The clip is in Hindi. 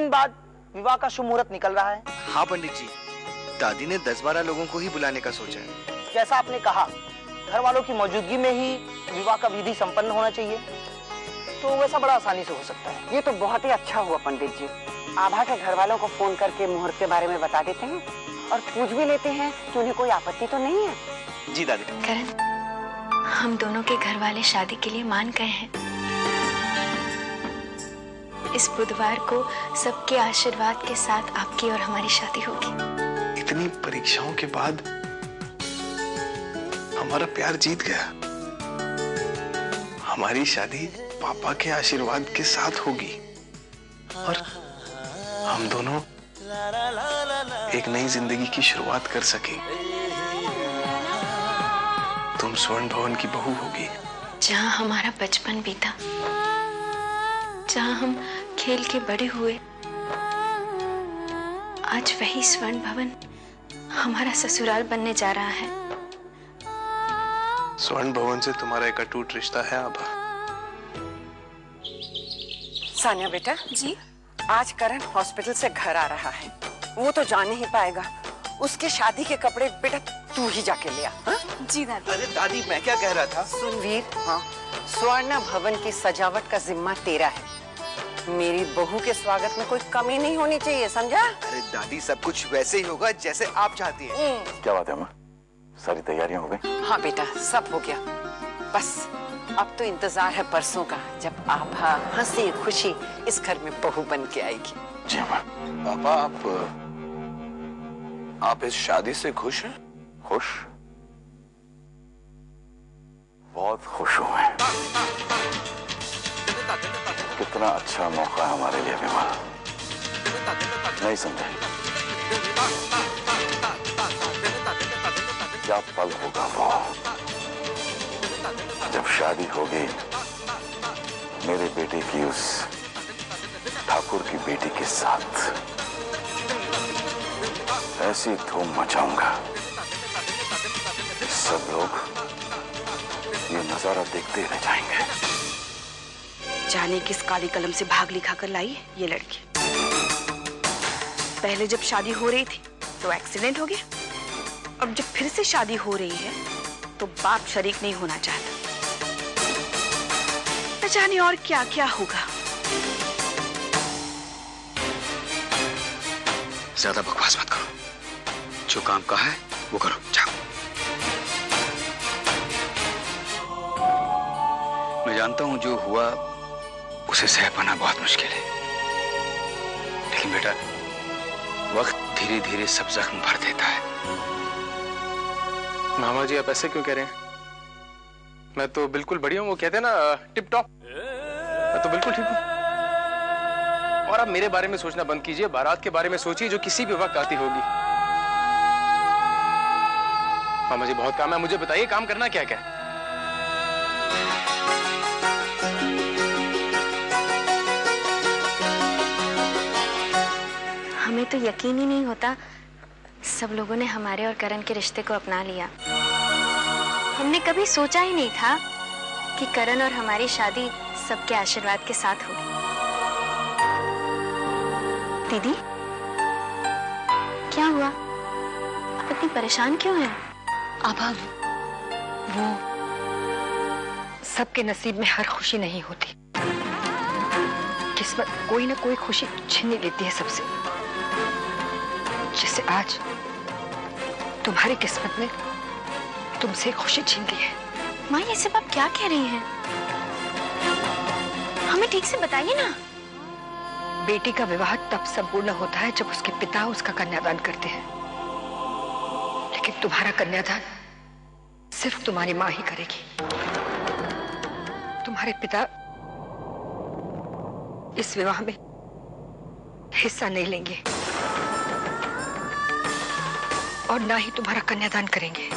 दिन बाद विवाह का शुभ मुहूर्त निकल रहा है। हाँ पंडित जी, दादी ने 10-12 लोगों को ही बुलाने का सोचा है। जैसा आपने कहा, घर वालों की मौजूदगी में ही विवाह का विधि संपन्न होना चाहिए, तो वैसा बड़ा आसानी से हो सकता है। ये तो बहुत ही अच्छा हुआ पंडित जी। आभा के घर वालों को फोन करके मुहूर्त के बारे में बता देते हैं और पूछ भी लेते हैं कि उन्हें कोई आपत्ति तो नहीं है। जी दादी। करण, हम दोनों के घर वाले शादी के लिए मान गए हैं। इस बुधवार को सबके आशीर्वाद के साथ आपकी और हमारी शादी होगी। इतनी परीक्षाओं के बाद हमारा प्यार जीत गया। हमारी शादी पापा के आशीर्वाद के साथ होगी और हम दोनों एक नई जिंदगी की शुरुआत कर सकेंगे। तुम स्वर्ण भवन की बहू होगी। जहाँ हमारा बचपन बीता, जहाँ हम खेल के बड़े हुए, आज वही स्वर्ण भवन हमारा ससुराल बनने जा रहा है। स्वर्ण भवन से तुम्हारा एक अटूट रिश्ता है आभा। सानिया बेटा जी, आज करण हॉस्पिटल से घर आ रहा है। वो तो जान नहीं पाएगा। उसके शादी के कपड़े बेटा तू ही जाके ले आ। जी दादी। अरे दादी, मैं क्या कह रहा था? सुन वीर, हाँ, स्वर्ण भवन की सजावट का जिम्मा तेरा है। मेरी बहू के स्वागत में कोई कमी नहीं होनी चाहिए, समझा? अरे दादी, सब कुछ वैसे ही होगा जैसे आप चाहती हैं। क्या बात है माँ, सारी तैयारियां हो गई? हाँ बेटा, सब हो गया। बस अब तो इंतजार है परसों का, जब आभा हंसी खुशी इस घर में बहू बन के आएगी। जी माँ। पापा, आप इस शादी से खुश हैं? खुश? बहुत खुश हूं मैं। कितना अच्छा मौका है हमारे लिए विवाह। नहीं समझे? क्या पल होगा वो जब शादी होगी मेरे बेटे की उस ठाकुर की बेटी के साथ। ऐसी धूम मचाऊंगा, सब लोग ये नजारा देखते रह जाएंगे। जाने किस काली कलम से भाग लिखा कर लाई ये लड़की। पहले जब शादी हो रही थी तो एक्सीडेंट हो गया, अब जब फिर से शादी हो रही है तो बाप शरीक नहीं होना चाहता। न जाने और क्या क्या होगा। ज्यादा बकवास मत करो, जो काम कहा है वो करो, जाओ। मैं जानता हूं जो हुआ उसे सह पाना बहुत मुश्किल है, लेकिन बेटा वक्त धीरे धीरे सब जख्म भर देता है। मामा जी, आप ऐसे क्यों कह रहे हैं? मैं तो बिल्कुल बढ़िया हूँ। वो कहते हैं ना, टिप टॉप। मैं तो बिल्कुल ठीक हूँ। और आप मेरे बारे में सोचना बंद कीजिए, बारात के बारे में सोचिए जो किसी भी वक्त आती होगी। मामा जी, बहुत काम है, मुझे बताइए काम करना क्या क्या है? हमें तो यकीन ही नहीं होता सब लोगों ने हमारे और करण के रिश्ते को अपना लिया। हमने कभी सोचा ही नहीं था कि करण और हमारी शादी सबके आशीर्वाद के साथ होगी। दीदी, क्या हुआ? आप इतनी परेशान क्यों हैं? आभा, वो सबके नसीब में हर खुशी नहीं होती। किस्मत कोई ना कोई खुशी छीन लेती है सबसे। जैसे आज तुम्हारी किस्मत ने तुमसे खुशी छीन ली है। माँ, ये सब आप क्या कह रही हैं? हमें ठीक से बताइए ना। बेटी का विवाह तब संपूर्ण होता है जब उसके पिता उसका कन्यादान करते हैं, लेकिन तुम्हारा कन्यादान सिर्फ तुम्हारी माँ ही करेगी। तुम्हारे पिता इस विवाह में हिस्सा नहीं लेंगे और ना ही तुम्हारा कन्यादान करेंगे।